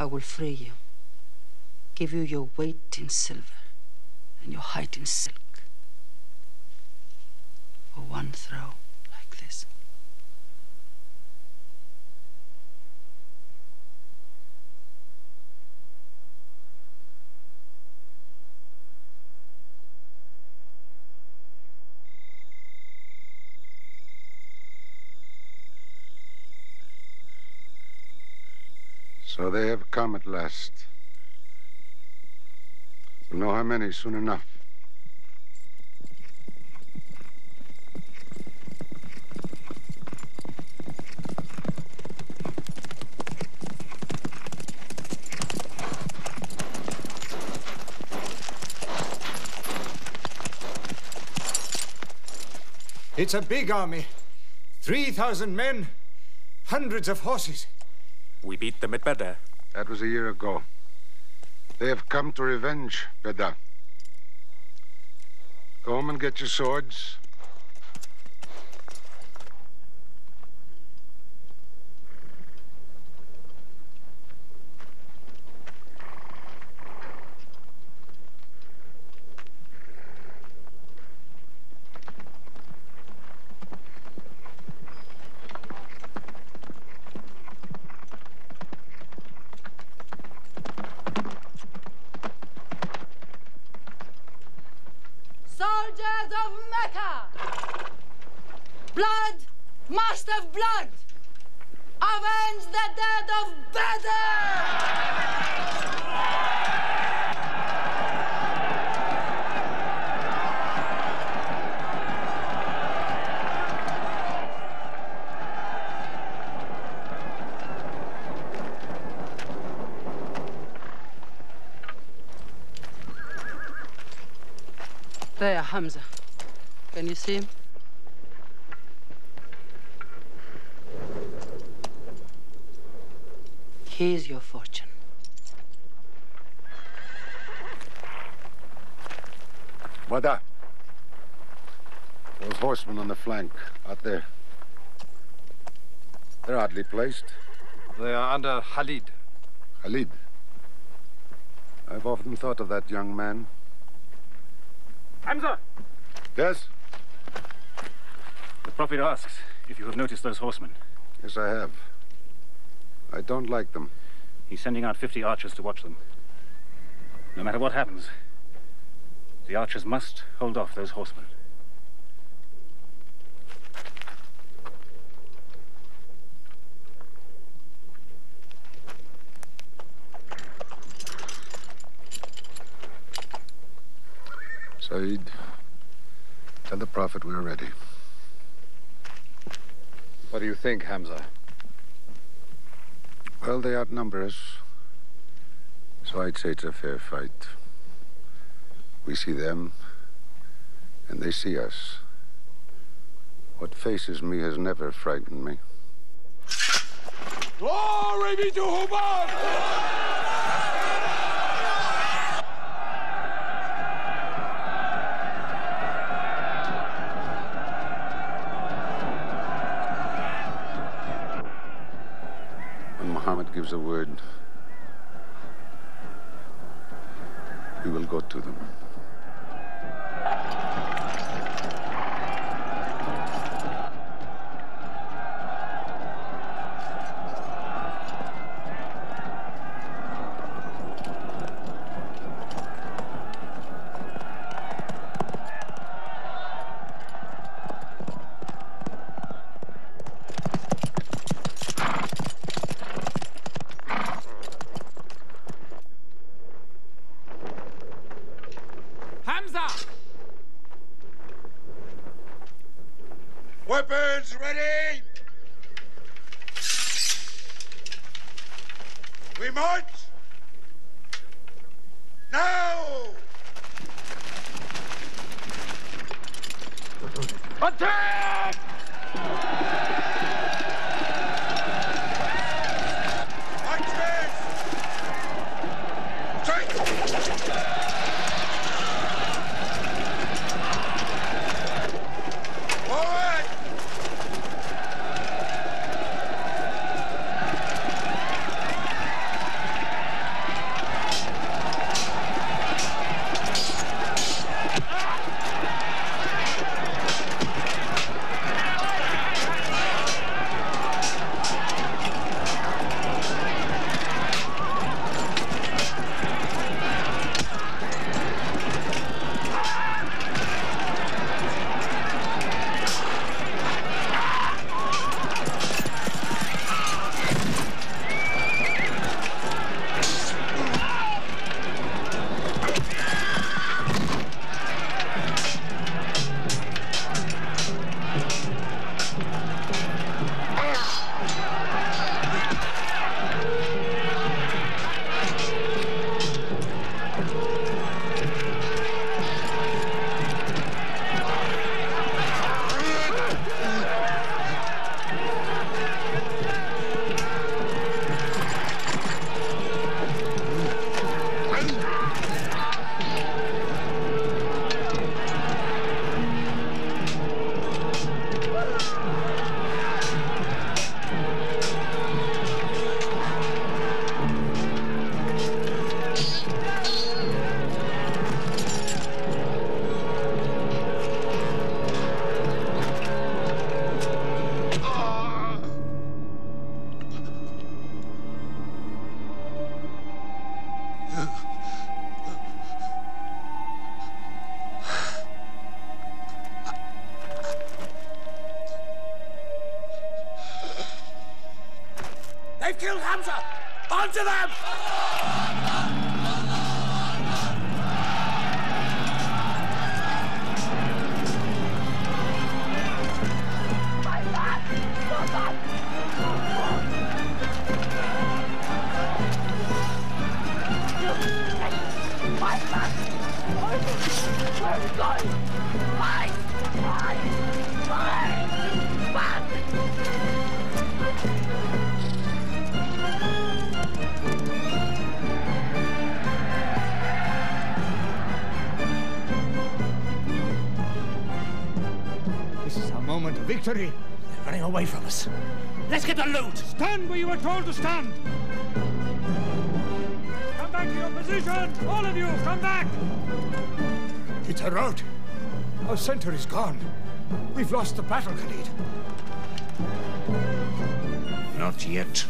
I will free you, give you your weight in silver and your height in silk for one throw like this. So they have come at last. We'll know how many soon enough. It's a big army. 3,000 men, hundreds of horses. We beat them at Badr. That was a year ago. They have come to revenge, Badr. Go home and get your swords. Soldiers of Mecca! Blood must have blood! Avenge the dead of Badr! There, Hamza. Can you see him? Here's your fortune. Badr. Those horsemen on the flank, out there. They're oddly placed. They are under Khalid. Khalid. I've often thought of that young man. Hamza! Yes? The Prophet asks if you have noticed those horsemen. Yes, I have. I don't like them. He's sending out 50 archers to watch them. No matter what happens, the archers must hold off those horsemen. Saeed, tell the Prophet we're ready. What do you think, Hamza? Well, they outnumber us, so I'd say it's a fair fight. We see them, and they see us. What faces me has never frightened me. Glory be to Hubbard! Muhammad gives a word, we will go to them. Weapons ready! We march! Now! Attack! March! Take! They've killed Hamza! Onto them! This is our moment of victory. They're running away from us. Let's get the loot! Stand where you were told to stand. Come back to your position. All of you, come back. It's a rout. Our center is gone. We've lost the battle, Khalid. Not yet.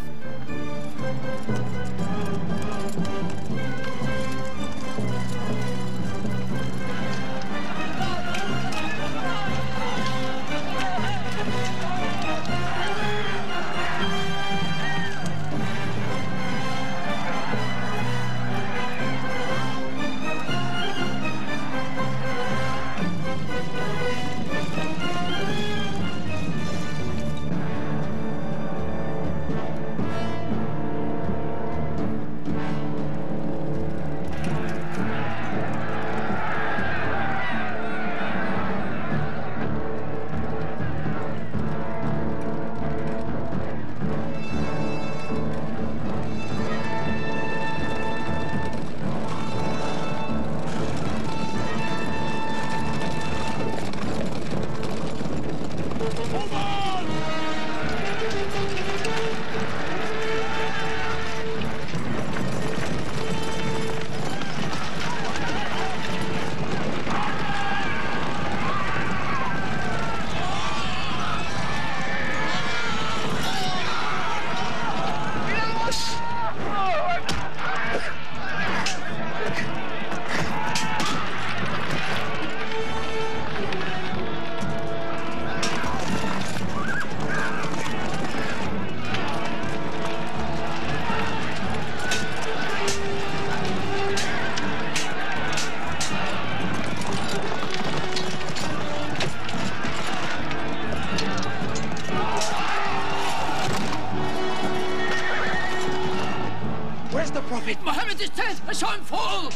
Mohammed is dead! I saw him fall!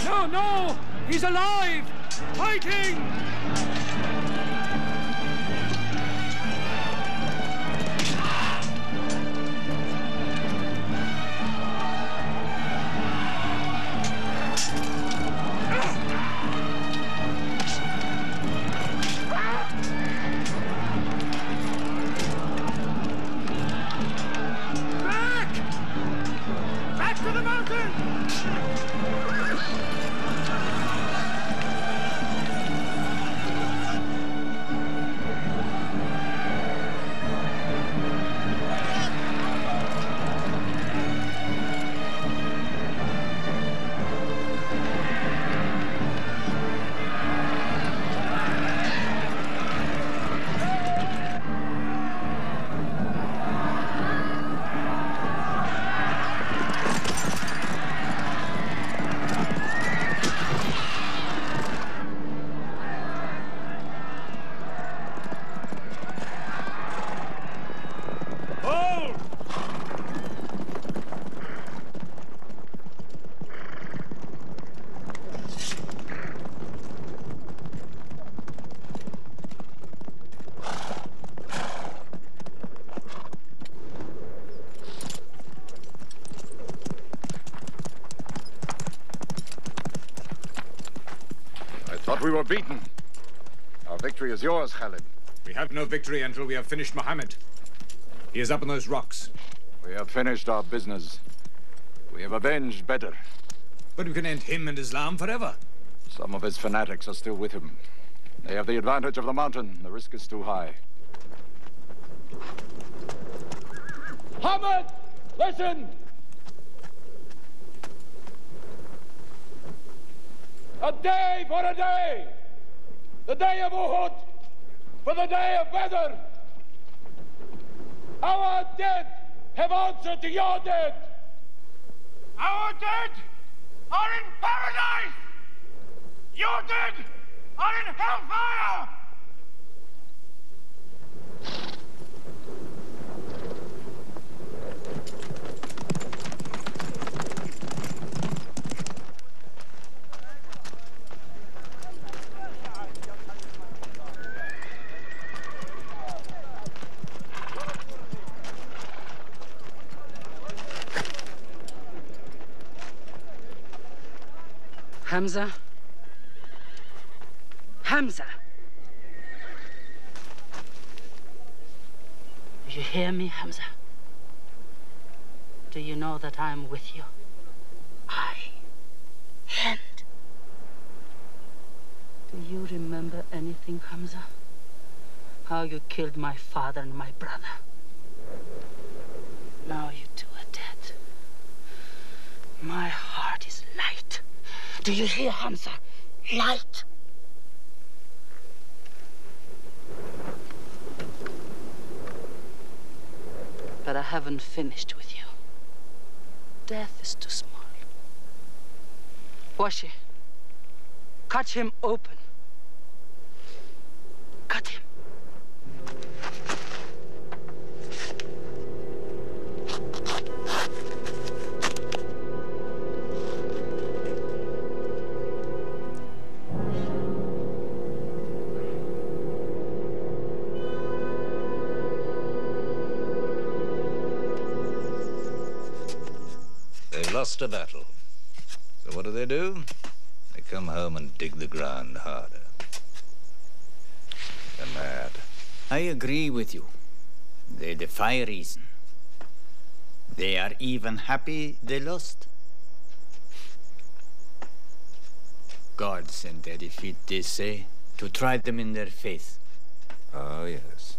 No, no! He's alive! Fighting! We were beaten. Our victory is yours, Khalid. We have no victory until we have finished Mohammed. He is up on those rocks. We have finished our business. We have avenged Badr. But we can end him and Islam forever. Some of his fanatics are still with him. They have the advantage of the mountain. The risk is too high. Muhammad, listen! A day for a day! The day of Uhud for the day of Badr! Our dead have answered to your dead. Our dead are in paradise! Your dead are in hellfire! Hamza? Hamza! Do you hear me, Hamza? Do you know that I'm with you? And do you remember anything, Hamza? How you killed my father and my brother? Now you two are dead. My heart is light. Do you hear, Hamza? Light. But I haven't finished with you. Death is too small. Washi, cut him open. Cut him. They've lost a battle. So what do? They come home and dig the ground harder. They're mad. I agree with you. They defy reason. They are even happy they lost. God sent their defeat, they say, to try them in their faith. Oh, yes.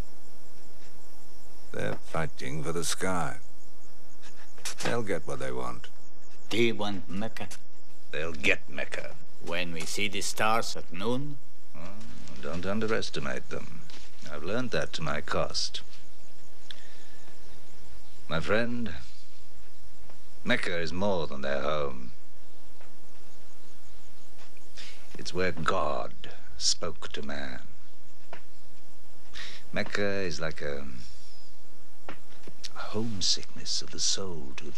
They're fighting for the sky. They'll get what they want. They want Mecca. They'll get Mecca. When we see the stars at noon? Oh, don't underestimate them. I've learned that to my cost. My friend, Mecca is more than their home. It's where God spoke to man. Mecca is like a homesickness of the soul to them.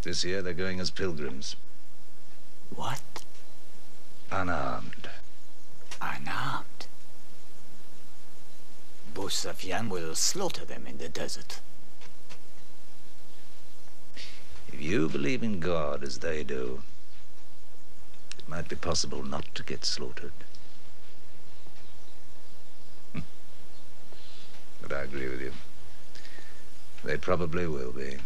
This year they're going as pilgrims. What? Unarmed. Unarmed? Abu Sufyan will slaughter them in the desert. If you believe in God as they do, it might be possible not to get slaughtered. But I agree with you. They probably will be.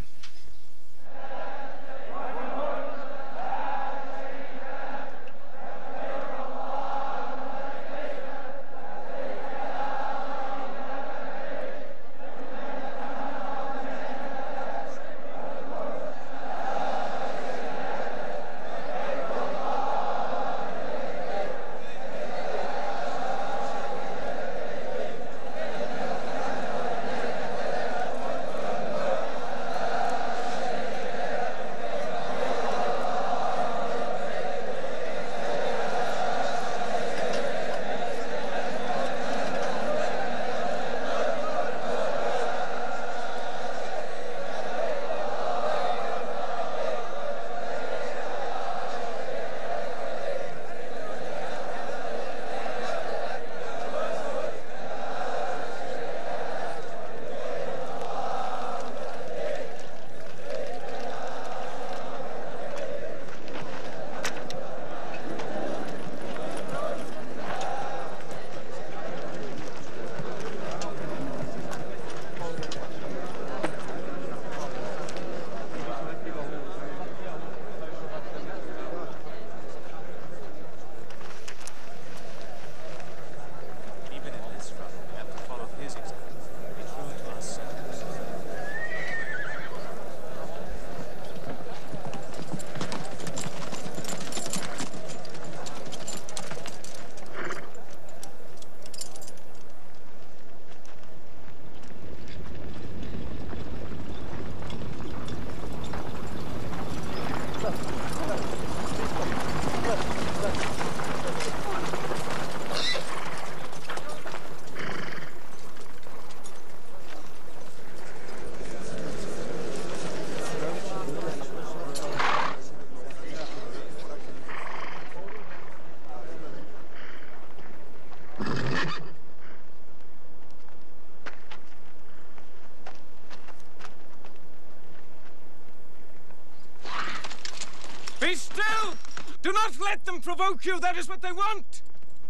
Do not let them provoke you. That is what they want.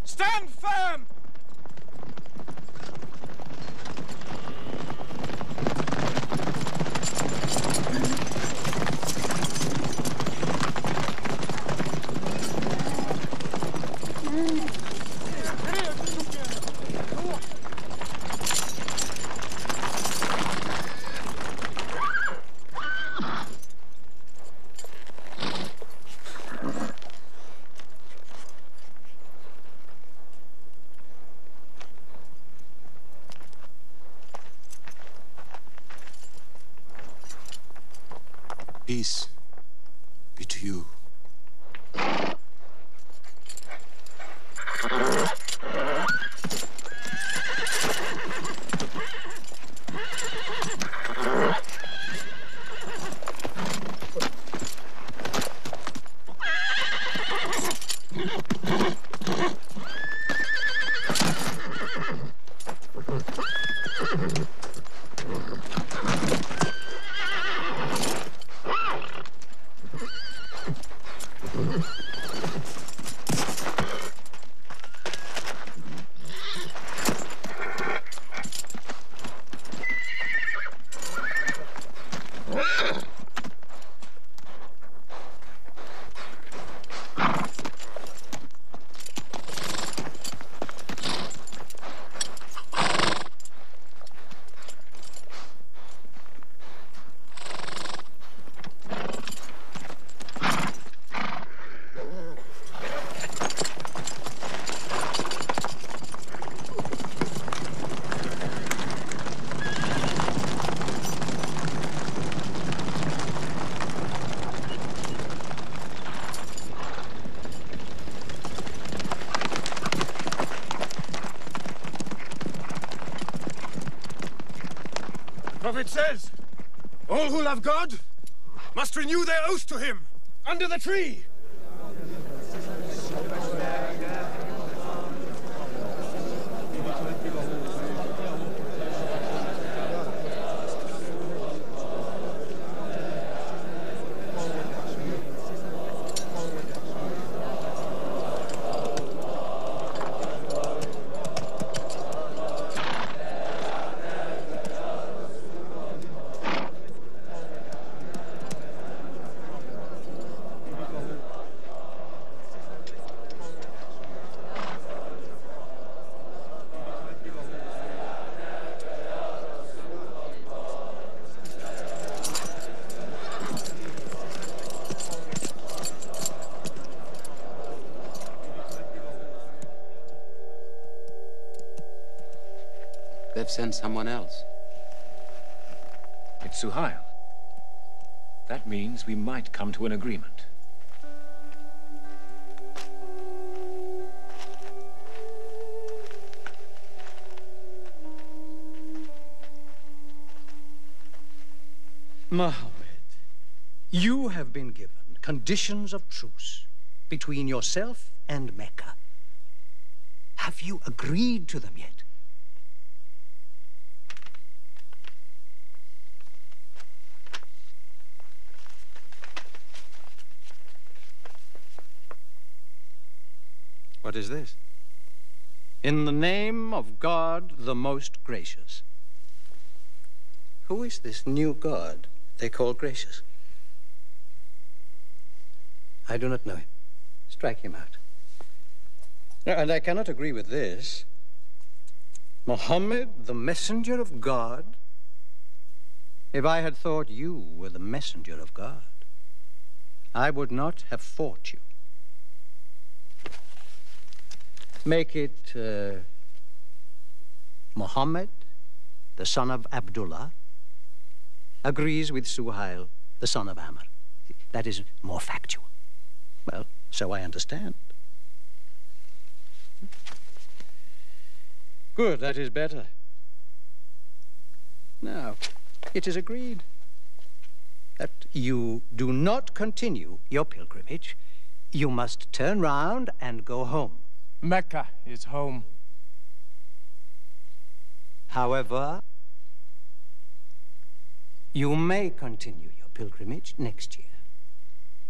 Stand firm. Peace be to you. Prophet says, all who love God must renew their oath to him under the tree. They've sent someone else. It's Suhail. That means we might come to an agreement. Muhammad, you have been given conditions of truce between yourself and Mecca. Have you agreed to them yet? What is this? In the name of God, the most gracious. Who is this new God they call gracious? I do not know him. Strike him out. And I cannot agree with this. Muhammad, the messenger of God? If I had thought you were the messenger of God, I would not have fought you. Make it Muhammad, the son of Abdullah, agrees with Suhail, the son of Amr. That is more factual. Well, so I understand. Good, that is better. Now, it is agreed that you do not continue your pilgrimage. You must turn round and go home. Mecca is home. However, you may continue your pilgrimage next year,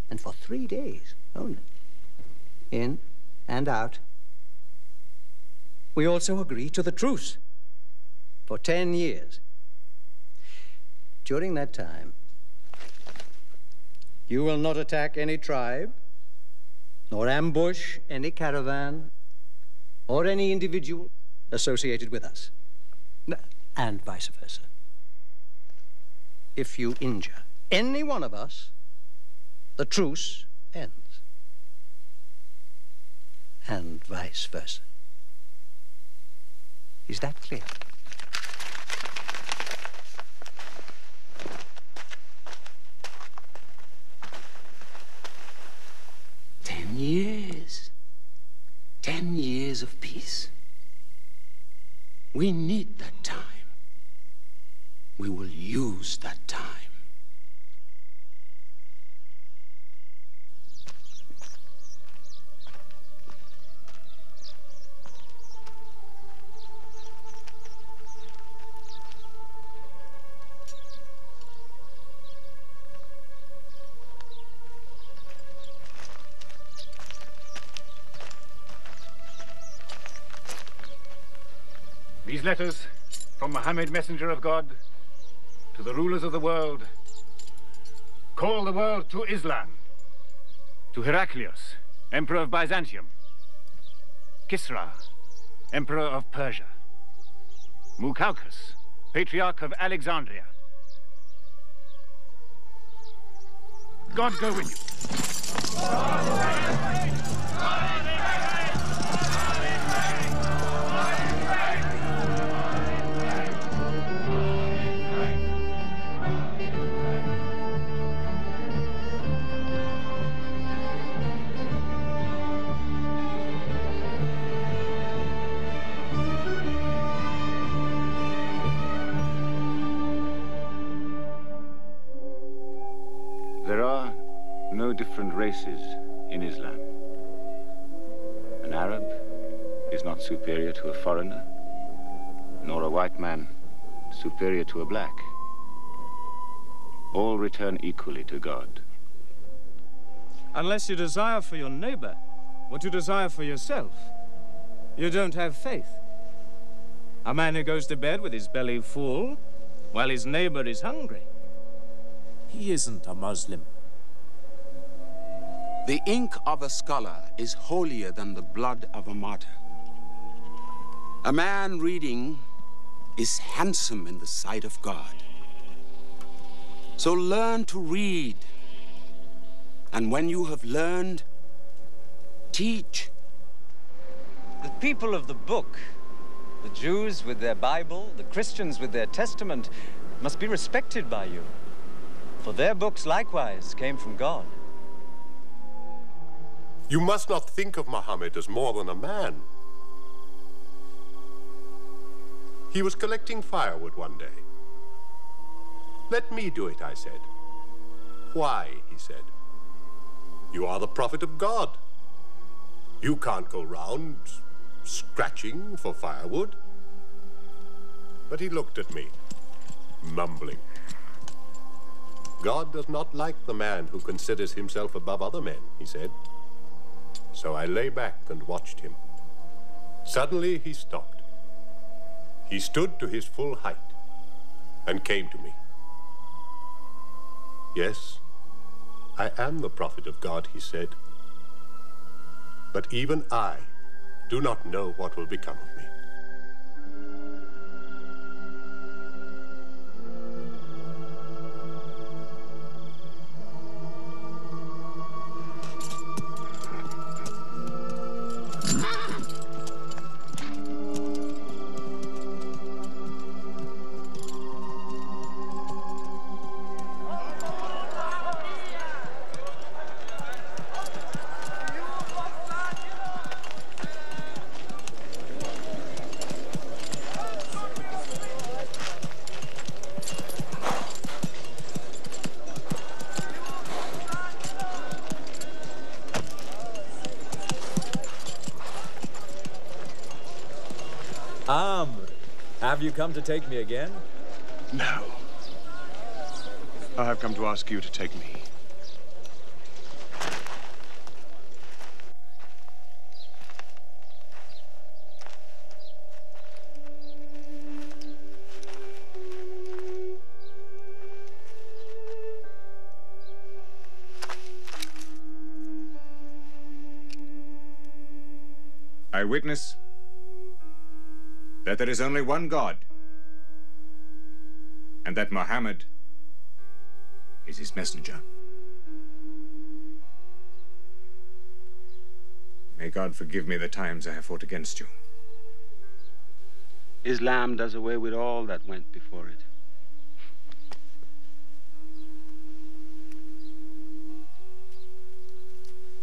and for 3 days only. in and out. We also agree to the truce for 10 years. During that time, you will not attack any tribe, nor ambush any caravan, or any individual associated with us, and vice versa. If you injure any one of us, the truce ends, and vice versa. Is that clear? Years. 10 years of peace. We need that time. We will use that time. These letters from Muhammad, messenger of God, to the rulers of the world, call the world to Islam, to Heraclius, emperor of Byzantium, Kisra, emperor of Persia, Mukaukis, patriarch of Alexandria. God go with you. There are no different races in Islam. An Arab is not superior to a foreigner, nor a white man superior to a black. All return equally to God. Unless you desire for your neighbor what you desire for yourself, you don't have faith. A man who goes to bed with his belly full while his neighbor is hungry. He isn't a Muslim. The ink of a scholar is holier than the blood of a martyr. A man reading is handsome in the sight of God. So learn to read. And when you have learned, teach. The people of the book, the Jews with their Bible, the Christians with their Testament, must be respected by you. For their books likewise came from God. You must not think of Muhammad as more than a man. He was collecting firewood one day. Let me do it, I said. Why, he said. You are the prophet of God. You can't go round scratching for firewood. But he looked at me, mumbling. God does not like the man who considers himself above other men, he said. So I lay back and watched him. Suddenly he stopped. He stood to his full height and came to me. Yes, I am the prophet of God, he said. But even I do not know what will become of me. Have you come to take me again? No. I have come to ask you to take me. I witness that there is only one God, and that Muhammad is his messenger. May God forgive me the times I have fought against you. Islam does away with all that went before it.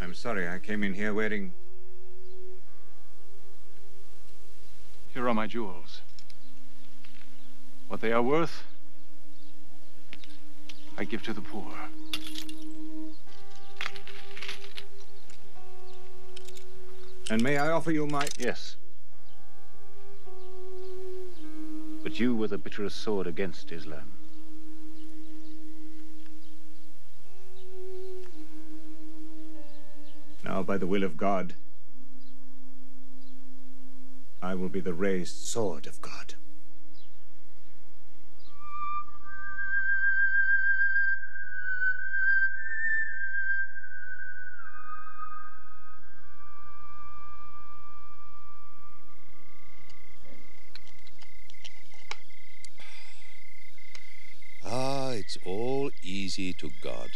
I'm sorry, I came in here wearing... Here are my jewels. What they are worth, I give to the poor. And may I offer you my... Yes. But you were the bitterest sword against Islam. Now, by the will of God, I will be the raised sword of God. It's all easy to God.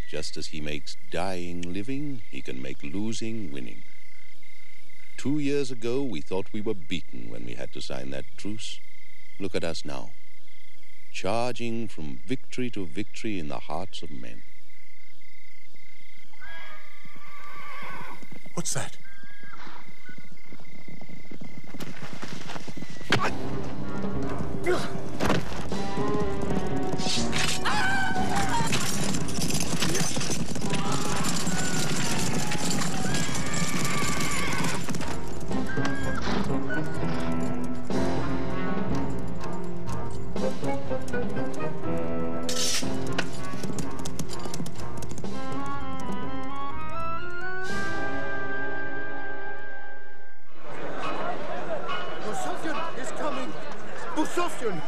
Just as he makes dying living, he can make losing winning. 2 years ago, we thought we were beaten when we had to sign that truce. Look at us now, charging from victory to victory in the hearts of men. What's that? Sufyan!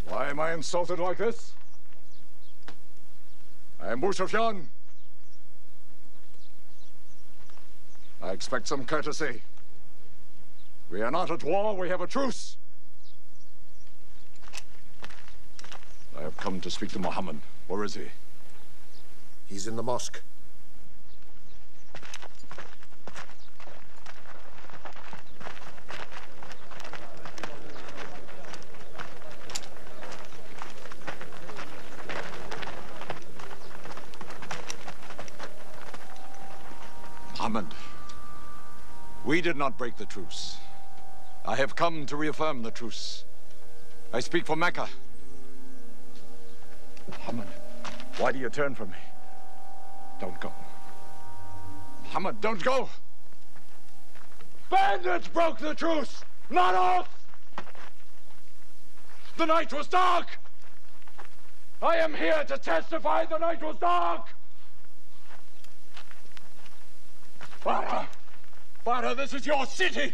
Why am I insulted like this? I am Abu Sufyan. I expect some courtesy. We are not at war, we have a truce. I have come to speak to Muhammad. Where is he? He's in the mosque. Muhammad, we did not break the truce. I have come to reaffirm the truce. I speak for Mecca. Muhammad, why do you turn from me? Don't go. Muhammad, don't go! Bandits broke the truce, not us! The night was dark! I am here to testify the night was dark! Father, this is your city!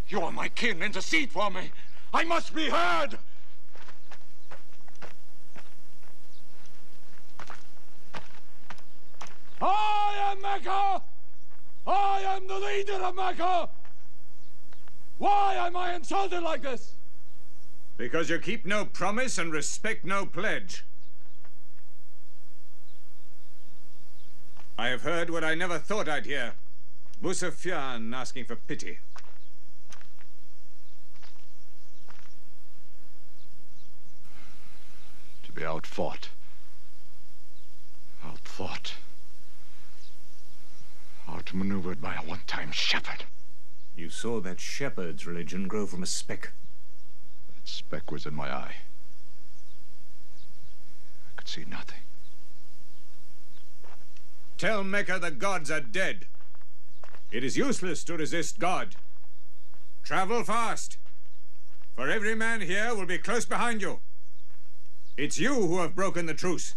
You are my kin, intercede for me! I must be heard! I am Mecca! I am the leader of Mecca! Why am I insulted like this? Because you keep no promise and respect no pledge. I have heard what I never thought I'd hear. Abu Sufyan asking for pity. To be outfought, outthought, outmaneuvered by a one-time shepherd. You saw that shepherd's religion grow from a speck. That speck was in my eye. could see nothing. Tell Mecca the gods are dead. It is useless to resist God. Travel fast, for every man here will be close behind you. It's you who have broken the truce.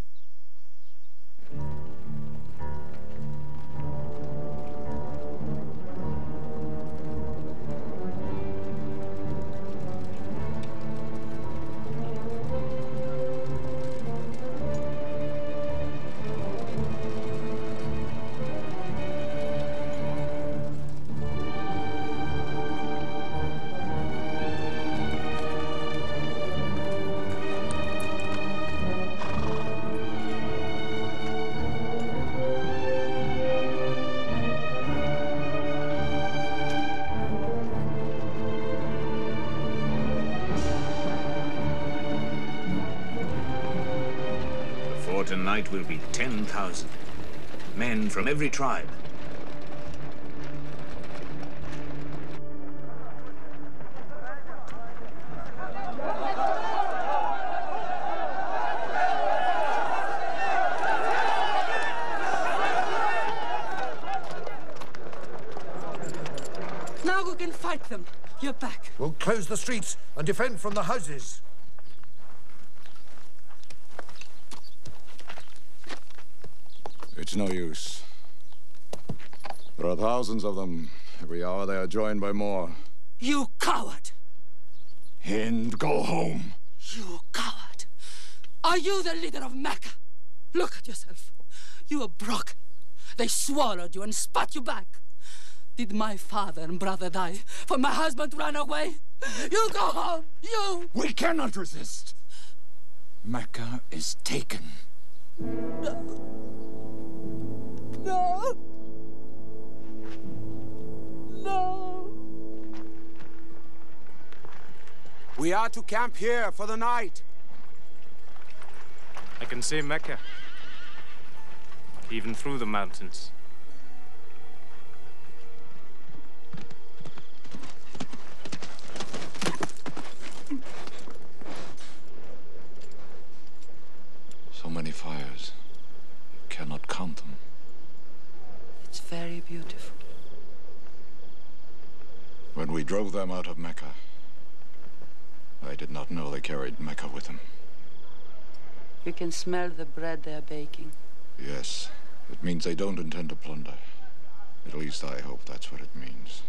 Tonight will be 10,000 men from every tribe. Now we can fight them. You're back. We'll close the streets and defend from the houses. It's no use. There are thousands of them. Every hour they are joined by more. You coward! Hind, go home. You coward! Are you the leader of Mecca? Look at yourself. You are broken. They swallowed you and spat you back. Did my father and brother die for my husband ran away? You go home, you! We cannot resist. Mecca is taken. No. No! No! We are to camp here for the night. I can see Mecca, even through the mountains. So many fires. You cannot count them. It's very beautiful. When we drove them out of Mecca, I did not know they carried Mecca with them. You can smell the bread they're baking. Yes, it means they don't intend to plunder. At least I hope that's what it means.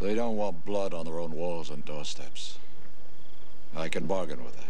They don't want blood on their own walls and doorsteps. I can bargain with that.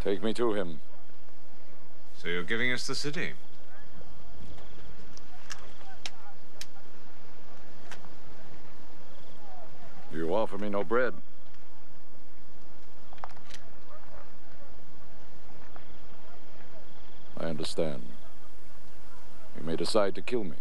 Take me to him. So you're giving us the city? You offer me no bread. I understand. You may decide to kill me.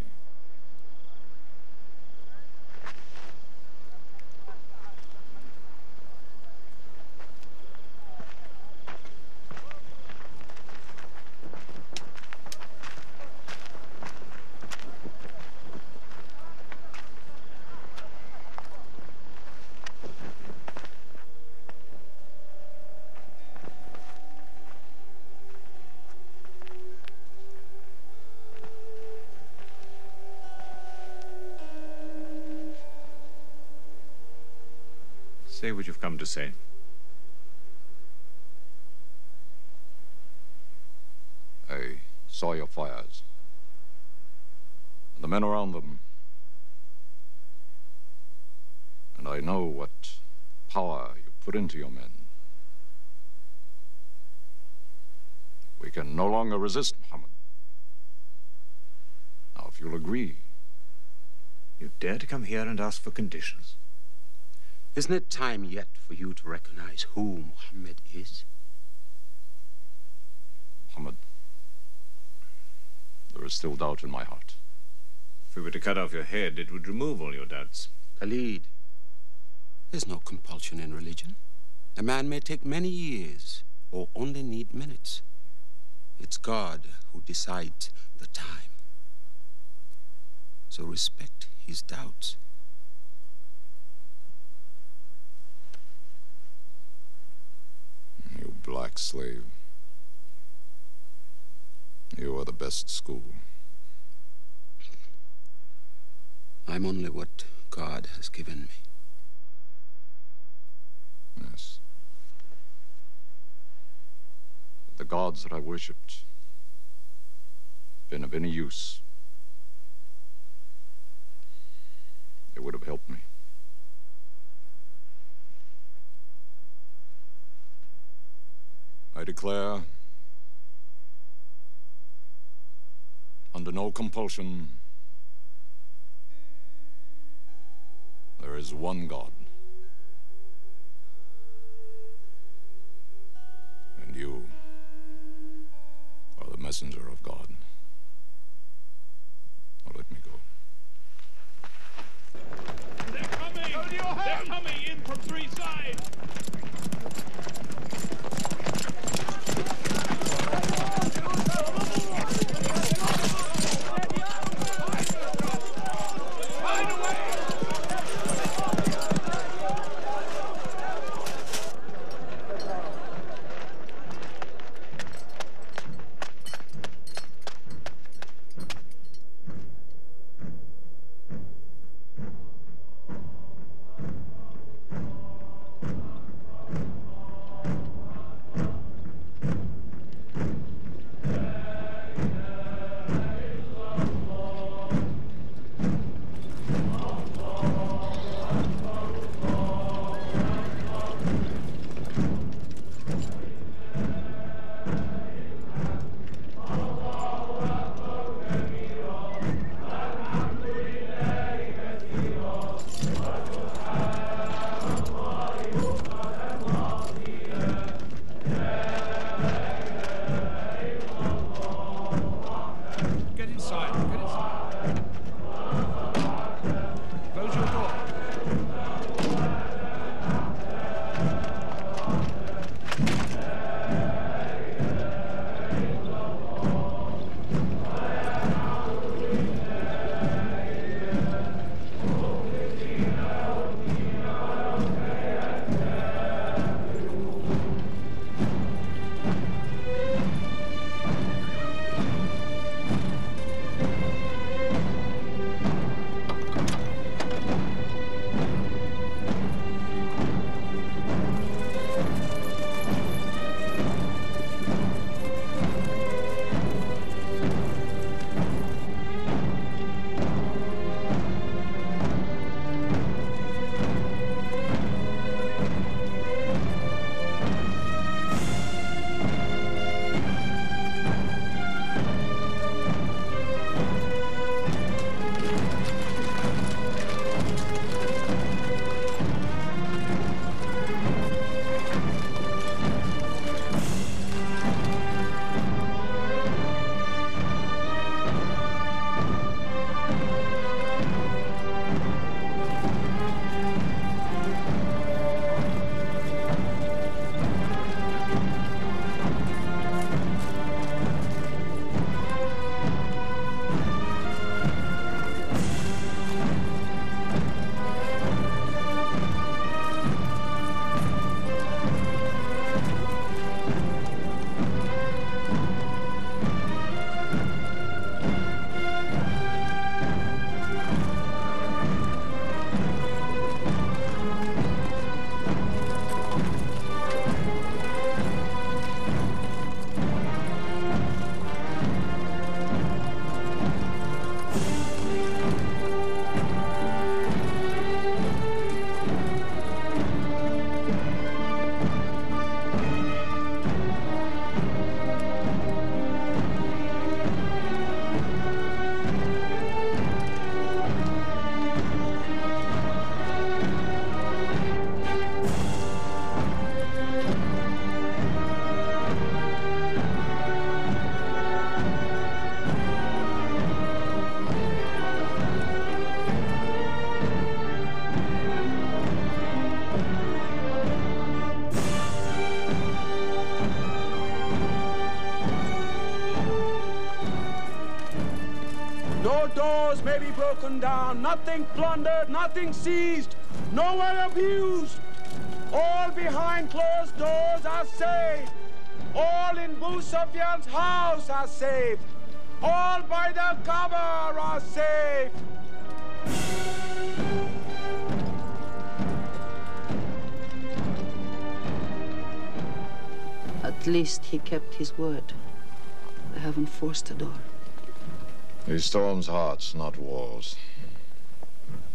Say what you've come to say. I saw your fires. And the men around them. And I know what power you put into your men. We can no longer resist Muhammad. if you'll agree. You dare to come here and ask for conditions? Isn't it time yet for you to recognize who Muhammad is? Muhammad, there is still doubt in my heart. If we were to cut off your head, it would remove all your doubts. Khalid, there's no compulsion in religion. A man may take many years or only need minutes. It's God who decides the time. So respect his doubts. You black slave. You are the best school. I'm only what God has given me. Yes. If the gods that I worshipped been of any use, they would have helped me. I declare, under no compulsion, there is one God. And you are the messenger of God. Now let me go. They're coming! They're coming in from three sides! be broken down, nothing plundered, nothing seized, no one abused. All behind closed doors are saved. All in Abu Sufyan's house are saved. All by the cover are saved. At least he kept his word. They haven't forced the door. He storms hearts, not walls.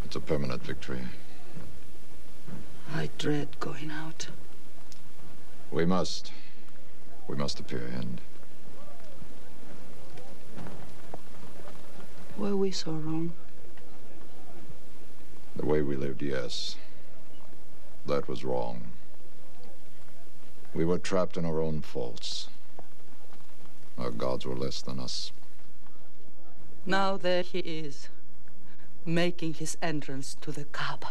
It's a permanent victory. I dread going out. We must appear end. Were we so wrong? The way we lived, yes. That was wrong. We were trapped in our own faults. Our gods were less than us. Now there he is, making his entrance to the Kaaba.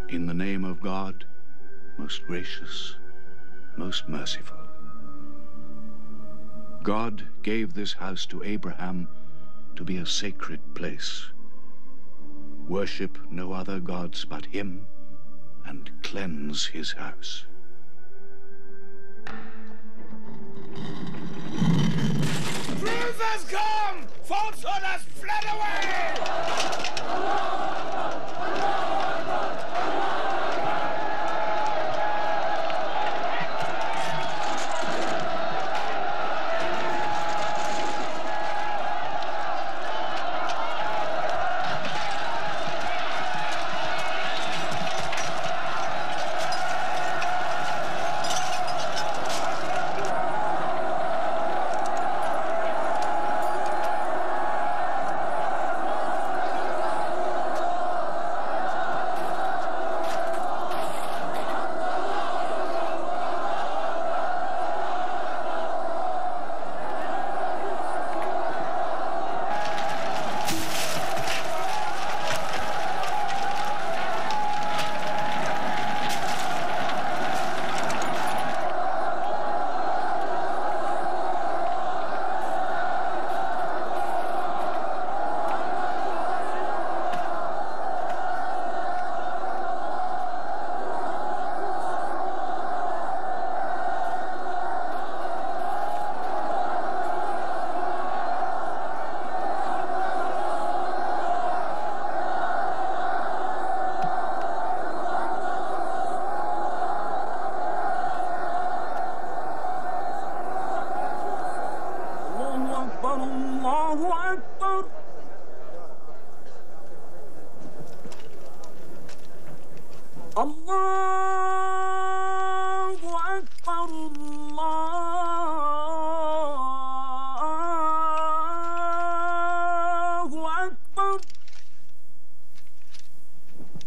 In the name of God, most gracious, most merciful. God gave this house to Abraham to be a sacred place. Worship no other gods but him, and cleanse his house. Truth has come! Falsehood has fled away!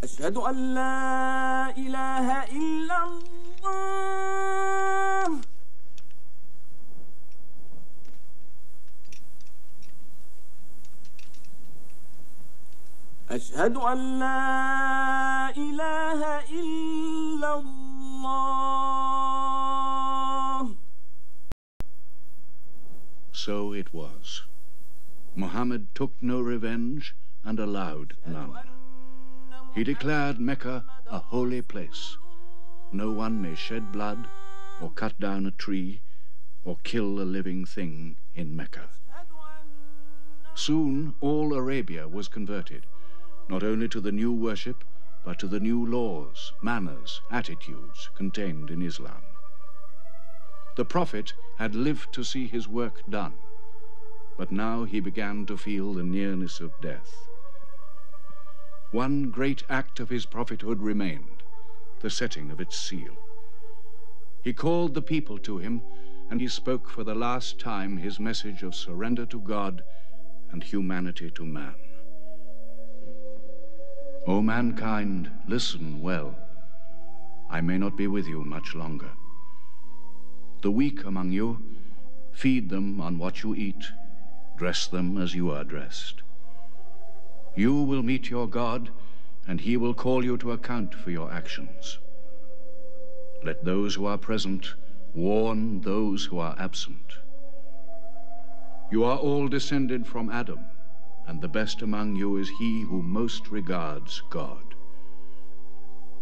أشهد أن لا إله إلا الله أشهد أن لا إله إلا الله. So it was. Muhammad took no revenge and allowed none. He declared Mecca a holy place. No one may shed blood or cut down a tree or kill a living thing in Mecca. Soon all Arabia was converted, not only to the new worship, but to the new laws, manners, attitudes contained in Islam. The Prophet had lived to see his work done, but now he began to feel the nearness of death. One great act of his prophethood remained, the setting of its seal. He called the people to him, and he spoke for the last time his message of surrender to God and humanity to man. O mankind, listen well. I may not be with you much longer. The weak among you, feed them on what you eat, dress them as you are dressed. You will meet your God, and he will call you to account for your actions. Let those who are present warn those who are absent. You are all descended from Adam, and the best among you is he who most regards God.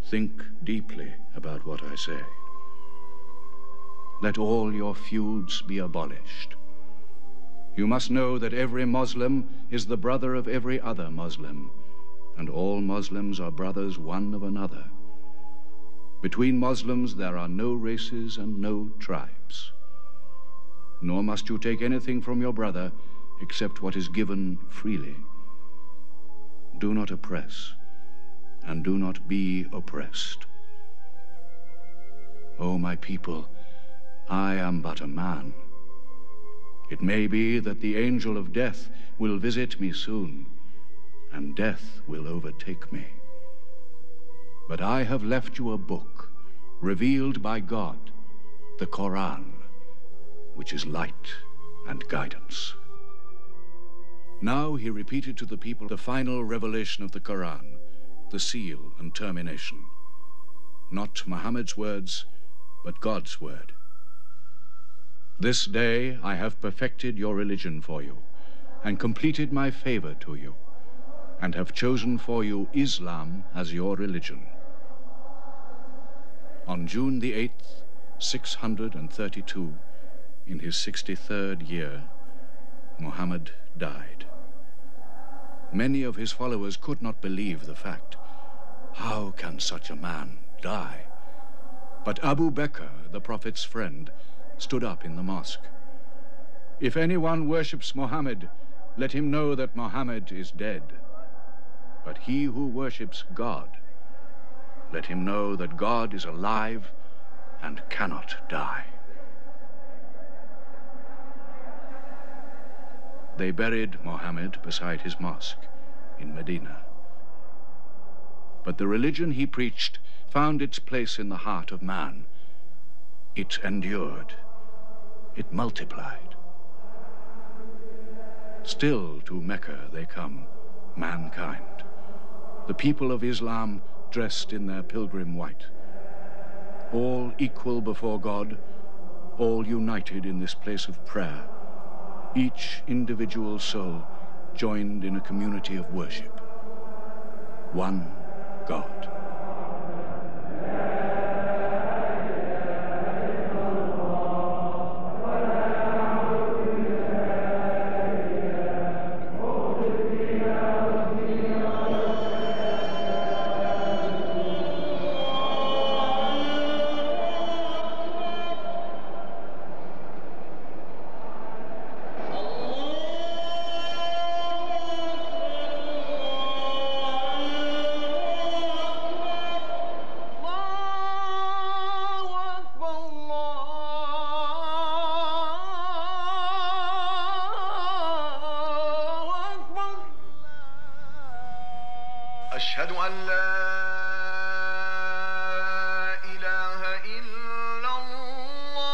Think deeply about what I say. Let all your feuds be abolished. You must know that every Muslim is the brother of every other Muslim, and all Muslims are brothers one of another. Between Muslims there are no races and no tribes. Nor must you take anything from your brother except what is given freely. Do not oppress, and do not be oppressed. O my people, I am but a man. It may be that the angel of death will visit me soon, and death will overtake me. But I have left you a book, revealed by God, the Quran, which is light and guidance. Now he repeated to the people the final revelation of the Quran, the seal and termination. Not Muhammad's words, but God's word. This day I have perfected your religion for you, and completed my favor to you, and have chosen for you Islam as your religion. On June the 8th, 632, in his 63rd year, Muhammad died. Many of his followers could not believe the fact. How can such a man die? But Abu Bakr, the Prophet's friend, stood up in the mosque. If anyone worships Muhammad, let him know that Muhammad is dead. But he who worships God, let him know that God is alive and cannot die. They buried Muhammad beside his mosque in Medina. But the religion he preached found its place in the heart of man. It endured. It multiplied. Still to Mecca they come, mankind, the people of Islam dressed in their pilgrim white. All equal before God, all united in this place of prayer, each individual soul joined in a community of worship. One God. أشهد أن لا إله إلا الله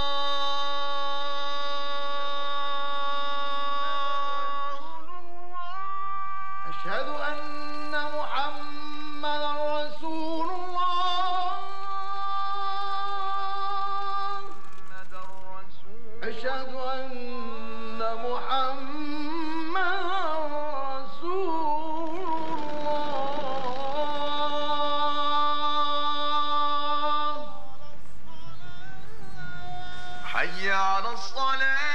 أشهد أن محمدا رسول الله أشهد أن محمدا رسول الله حي على الصلاة